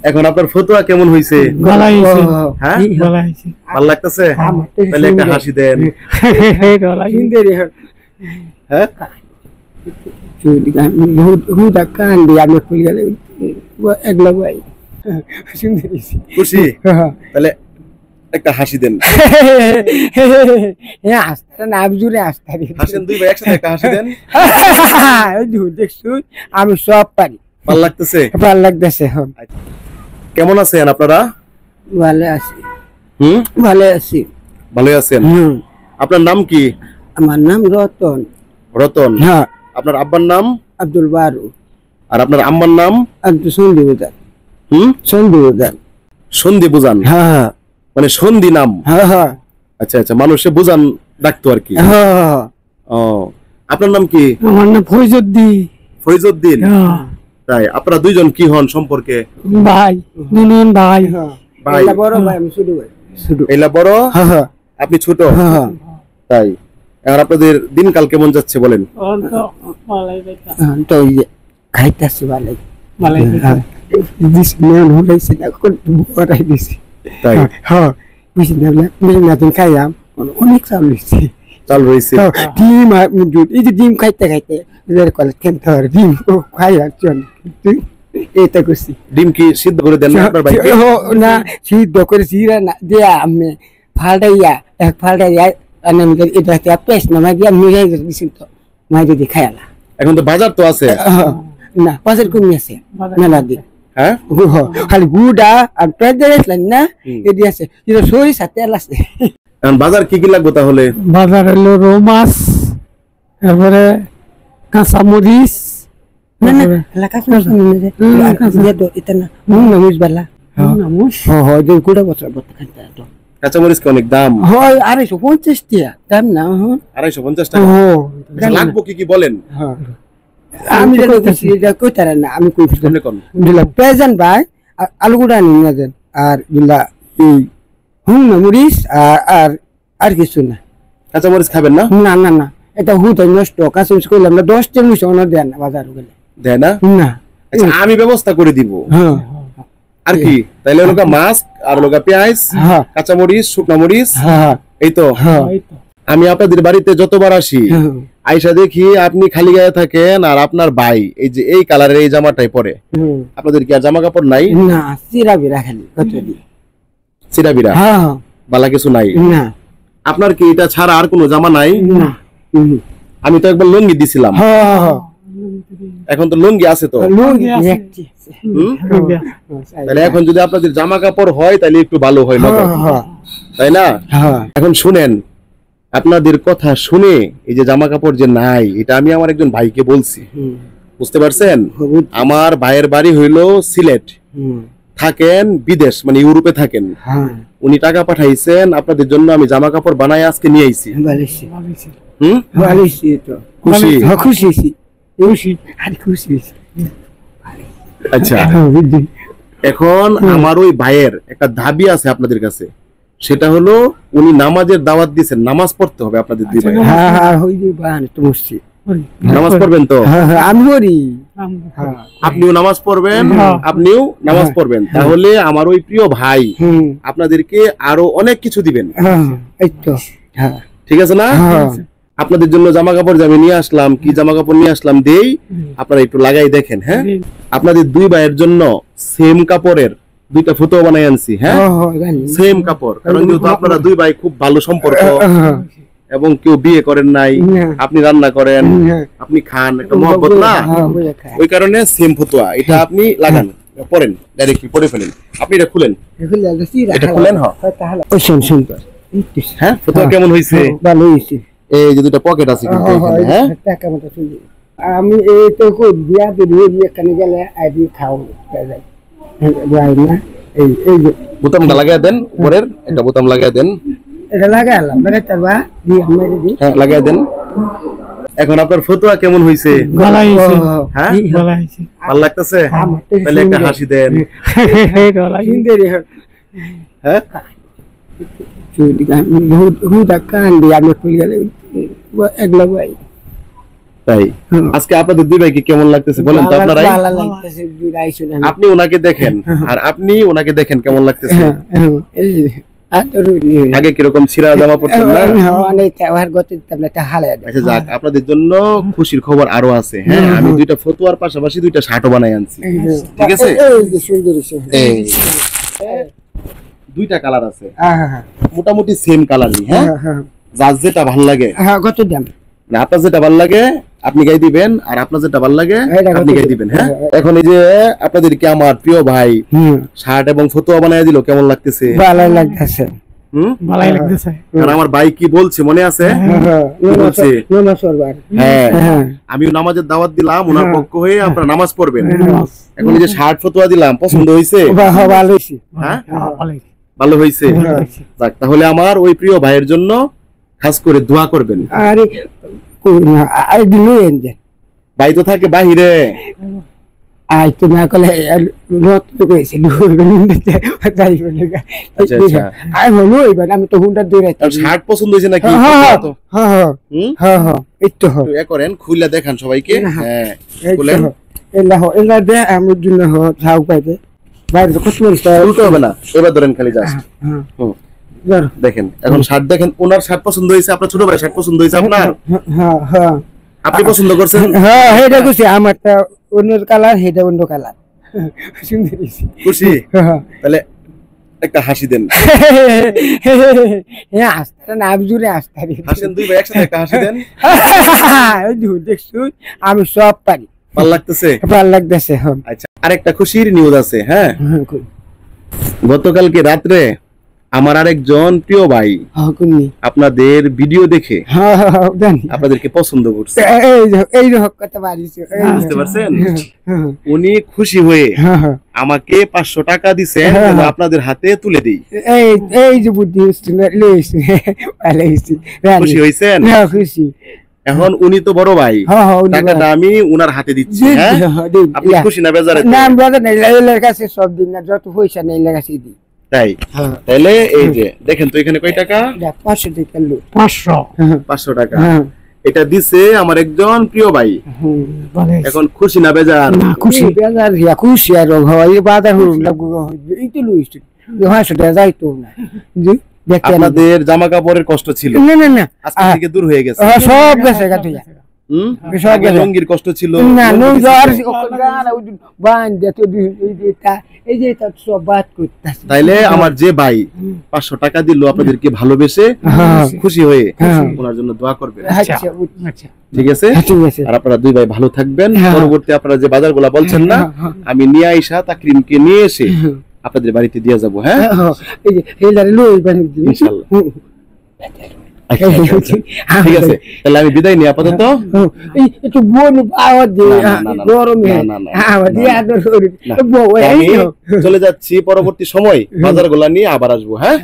এখন আপনার ফতোয়া কেমন হইছে? ভালো হইছে। হ্যাঁ ভালো হইছে। ভালো লাগতেছে? তাহলে একটা হাসি দেন। হ্যাঁ খুশি? তাহলে একটা হাসি দেন। হাসেন দুই ভাই একসাথে, একটা হাসি দেন। আমি সব পারি। ভালো লাগতেছে? ভালো লাগতেছে। কেমন আছেন আপনারা? ভালো আছি। ভালো আছেন? আপনার নাম কি? আমার নাম রতন। রতন? হ্যাঁ। আপনার আব্বার নাম? আব্দুল বারু। আর আপনার আম্মার নাম? আব্দুল সন্ধি বুঝান। সন্ধি বুঝান। সন্ধি বুঝান? হ্যাঁ। মানে সন্ধি নাম? হ্যাঁ হ্যাঁ। আচ্ছা আচ্ছা, মানুষে বুঝান ডাকতো আর কি। হ্যাঁ। ও, আপনার নাম কি? আমার নাম ফয়জউদ্দিন। ফয়জউদ্দিন? তাই? আপনারা দুইজন কি হন সম্পর্কে? ভাই, দুজন ভাই। ভাই? বড় ভাই, আমি ছোট ভাই। এলা বড়, হ্যাঁ আপনি ছোট? হ্যাঁ। তাই? আর আপনাদের দিনকাল কেমন যাচ্ছে বলেন? তো খাইতেছি ভালোই। তাই? খাইলাম অনেক চাল রয়েছে। চাল রয়েছে? ডিম আর দুধ, এই যে ডিম খাইতে খাইতে খেতে হবে, ডিম খাই এটা করছি। ডিম কি সিদ্ধ করে দেন না আপনার ভাইকে? না, সিদ্ধ করে জিরা না দিয়া আমি ফালটাইয়া এক ফালটাইয়া এটা পেস্ট না মাই দিয়া মিলাই দিছি, তো মাই যদি খাইলা। এখন তো বাজার তো আছে না, বাজার কমে আছে মেলা দিন। হ্যাঁ, খালি গুড়া আর প্রেজারেট লাইন না এদি আছে, এটা সরিষা তেল আছে। এখন বাজার কি কি লাগবে তাহলে? বাজার হলো রৌ মাছ, তারপরে কাঁচা মরিচ। না না, লাকা এটা না মুজ বালা মুজ। হ্যাঁ, যে গুড়া বছর বত খাইতে তো কাঁচামরিচ কি অনেক দাম? হয় 250 টাকা দাম না। 250 টাকা? লাগবে কি কি বলেন? হ্যাঁ, আমি এটা কইতারা না, আমি কই দিলাম প্রেজেন্ট ভাই আলু গুড়া নিয়ে দেন, আর দিলা এই মরিচ আর আর কিছু না। কাঁচামরিচ খাবেন না? না না না, এটা হুদাই নষ্ট। কাঁচামরিচ কইলাম না 10 টাকা নিছে, ওনা দেন না বাজার গেলে। দেয় না? না, আচ্ছা আমি ব্যবস্থা করে দিব। হ্যাঁ। আর কি তাইলে লোকা মাছ আর লোকা পেঁয়াজ, হ্যাঁ, কাঁচামরিচ, শুকনা মরিচ। হ্যাঁ এই তো। হ্যাঁ। আমি আপনাদের বাড়িতে যতবার আসি আইসা দেখি আপনি খালি গায়ে থাকেন, আর আপনার ভাই এই যে এই কালারের এই জামাটাই পরে। আপনাদের কি আর জামা কাপড় নাই? না, চিরা বিরা খালি কতদি চিরা বিরা? হ্যাঁ, বালা কিছু নাই? না। আপনার কি এটা ছাড়া আর কোনো জামা নাই? না। আমি তো একবার লুঙ্গি দিছিলাম। হ্যাঁ, এখন তো লুঙ্গি আছে তো? লুঙ্গি আছে। তাহলে এখন যদি আপনাদের জামা কাপড় হয় তাহলে একটু ভালো হয় না, তাই না? এখন শুনেন, আপনাদের কথা শুনে এই যে জামা কাপড় যে নাই, এটা আমি আমার একজন ভাইকে বলছি, বুঝতে পারছেন? আমার ভাইয়ের বাড়ি হইলো সিলেট, থাকেন বিদেশ, মানে ইউরোপে থাকেন। উনি টাকা পাঠাইছেন আপনাদের জন্য, আমি জামা কাপড় বানাই আজকে নিয়ে আইছি। আচ্ছা, এখন আমার ওই ভাইয়ের একটা দাবি আছে আপনাদের কাছে, সেটা হলো উনি নামাজের দাওয়াত দিয়েছেন, নামাজ পড়তে হবে আপনাদের দুই ভাই। নামাজ পড়বেন তো? আমি করি। আপনিও নামাজ পড়বেন, আপনিও নামাজ পড়বেন, তাহলে আমার ওই প্রিয় ভাই আপনাদেরকে আরো অনেক কিছু দিবেন। ঠিক আছে না? আপনাদের জন্য জামা কাপড় আমি নিয়ে আসলাম, কি জামা কাপড় নিয়ে আসলাম দেই, আপনারা একটু লাগাই দেখেন। হ্যাঁ, আপনাদের দুই ভাইয়ের জন্য সেম কাপড়ের দুইটা ফটো বানাই আনছি। হ্যাঁ, সেম কাপড়, কারণ যেহেতু আপনারা দুই ভাই খুব ভালো সম্পর্ক এবং কেউ বিয়ে করেন নাই, আপনি রান্না করেন, আপনি খান, একটা মহব্বত না, ওই কারণে সেম ফতোয়া এটা আপনি লাগান, পরেন, ডাইরেক্টলি পরে ফেলেন। আপনি এটা খুলেন, এটা খুলেন। হ্যাঁ, ফতোয়া কেমন হয়েছে? ভালো হয়েছে। এই যে দুটো পকেট আছে কিন্তু এখানে। হ্যাঁ, আমি এই তো কই বিয়া দিয়ে এখানে গেলে আইডি খাও না। এই যে বোতামটা লাগিয়ে দেন, উপরের একটা বোতাম লাগিয়ে দেন। এটা লাগালাম, লাগাইতাবা দি মেরে দি। হ্যাঁ, লাগিয়ে দেন। এখন আপনার ফতোয়া কেমন হইছে? ভালো হইছে। হ্যাঁ, ভালো হইছে। ভালো লাগতেছে? তাহলে একটা হাসি দেন। হ্যাঁ, হুদা কান দিয়ে আমি খুলে গেলে একলা ভাই। তাই আজকে আপনাদের দুই ভাইকে কেমন লাগতেছে বলেন তো আপনারাই? ভালো লাগতেছে, বিদায় শুনে আমি। আপনি ওনাকে দেখেন আর আপনি ওনাকে দেখেন কেমন লাগতেছে? এই যে, আর তো আগে কিরকম ছিঁড়া জামা পড়তেন না? অনেক আর গতি তাবলাটা হালায় দেয়। আচ্ছা যাক, আপনাদের জন্য খুশির খবর আরো আছে। হ্যাঁ, আমি দুইটা ফতুয়ার পাশাপাশি দুইটা শার্টও বানাই আনছি। ঠিক আছে? এই যে সুন্দর হইছে। এই দুইটা কালার আছে, হ্যাঁ মোটামুটি সেম কালারই। হ্যাঁ, হ্যাঁ যার যেটা ভালো লাগে, হ্যাঁ, কত দাম? না আপনার যেটা ভালো লাগে আপনি গাই দিবেন, আর আপনার যেটা ভালো লাগে এটা আপনি কত গাই দিবেন। হ্যাঁ, এখন এই যে আপনাদেরকে আমার প্রিয় ভাই শার্ট এবং ফতুয়া বানায় দিল, কেমন লাগতেছে? ভালো লাগতেছে। ভালোই লাগতেছে। আর আমার ভাই কি বলছে মনে আছে? কি বলছে? নমস্কার ভাই। হ্যাঁ, হ্যাঁ আমিও নামাজের দাওয়াত দিলাম ওনার পক্ষ হয়ে, আপনারা নামাজ পড়বেন। এখন এই যে শার্ট ফতুয়া দিলাম, পছন্দ হয়েছে? ভালো হইছে। হ্যাঁ, ভালোই। ভালো হয়েছে। যাক, তাহলে আমার ওই প্রিয় ভাইয়ের জন্য খাস করে দোয়া করবেন। আরে কই না, আই দিলো এন্ড ভাই তো থাকে বাহিরে। আই তো না কলে রত তো কইছে তাই বলে। আচ্ছা, আচ্ছা। আই হলো এবার আমি তো হুন্ডা দূরে আর শার্ট পছন্দ হয়েছে নাকি? হ্যাঁ তো হ্যাঁ হুম, হ্যাঁ হ্যাঁ এই তো একটু এ করেন, খুলে দেখান সবাইকে। হ্যাঁ, এই বলেন। তো এলা দে আমার জন্য যাও পাইবে বাইরে তো কত বলছ। উল্টো হবে না, এবার ধরেন খালি জাস্ট। হ্যাঁ দেখেন, এখন শার্ট দেখেন, ওনার শার্ট পছন্দ হয়েছে, আপনার ছোট ভাই শার্ট পছন্দ হয়েছে আপনার? হ্যাঁ হ্যাঁ আপনি পছন্দ করছেন? হ্যাঁ এটা কইছি আমারটা অন্য কালার, এটা অন্য কালার। সুন্দর হইছে। খুশি? হ্যাঁ তাহলে একটা হাসি দেন। হ্যাঁ আসতে না, আমি জুড়ে আসতে হাসেন দুই ভাই একসাথে, একটা হাসি দেন। দেখছু আমি সব পারি। ভালো লাগতেছে? ভালো লাগতেছে। হ্যাঁ আচ্ছা, আরেকটা খুশির নিউজ আছে। হ্যাঁ, গতকালকে রাত্রে আমার আরেকজন প্রিয় ভাই আপনাদের ভিডিও দেখে আপনাদেরকে পছন্দ করছে। এই কথা পারিস, বুঝতে পারছেন? উনি খুশি হয়ে আমাকে 500 টাকা দিছে, আপনাদের হাতে তুলে দিই। এই যে বুদ্ধি খুশি হয়েছেন? খুশি। এখন উনি তো বড় ভাই, টাকাটা আমি উনার হাতে দিচ্ছি। হ্যাঁ, আপনি খুশি না বেজার? না বেজার নাই, এলার কাছে সব দিন না, যত পয়সা নেই এলার কাছে দিই। তাই? তাহলে এই যে দেখেন তো এখানে কয় টাকা? 500 টাকা লো। 500 টাকা। এটা দিছে আমার একজন প্রিয় ভাই। এখন খুশি না বেজার? খুশি বেজার রিয়া খুশি আর ভাই বাজার হল লাগু এই তো লইছি 500 টাকা যাইতো না। আপনাদের জামা কাপড়ের কষ্ট ছিল, না না না আজকে থেকে দূর হয়ে গেছে। সব গেছে গাঠিয়া। সব লঙ্গির কষ্ট ছিল না লঙ্গি আর গানা বান দে তো এই যে তা সব বাত করতেছে। তাইলে আমার যে ভাই 500 টাকা দিল আপনাদেরকে ভালোবেসে খুশি হয়ে, ওনার জন্য দোয়া করবেন। আচ্ছা ঠিক আছে? ঠিক আছে। আর আপনারা দুই ভাই ভালো থাকবেন। পরবর্তী আপনারা যে বাজারগুলা বলছেন না, আমি নিয়ে আইসা তাকরিমকে নিয়ে এসে আপনাদের বাড়িতে দিয়ে যাবো। হ্যাঁ, এই যে হেলারে লই বান ইনশাআল্লাহ। ঠিক আছে, তাহলে আমি বিদায় নিই আপাতত। এই একটু বোন আওয়াজ দিয়ে গরমে আওয়াজ দিয়ে আদর করি। আমি চলে যাচ্ছি, পরবর্তী সময় বাজারগুলা নিয়ে আবার আসবো। হ্যাঁ।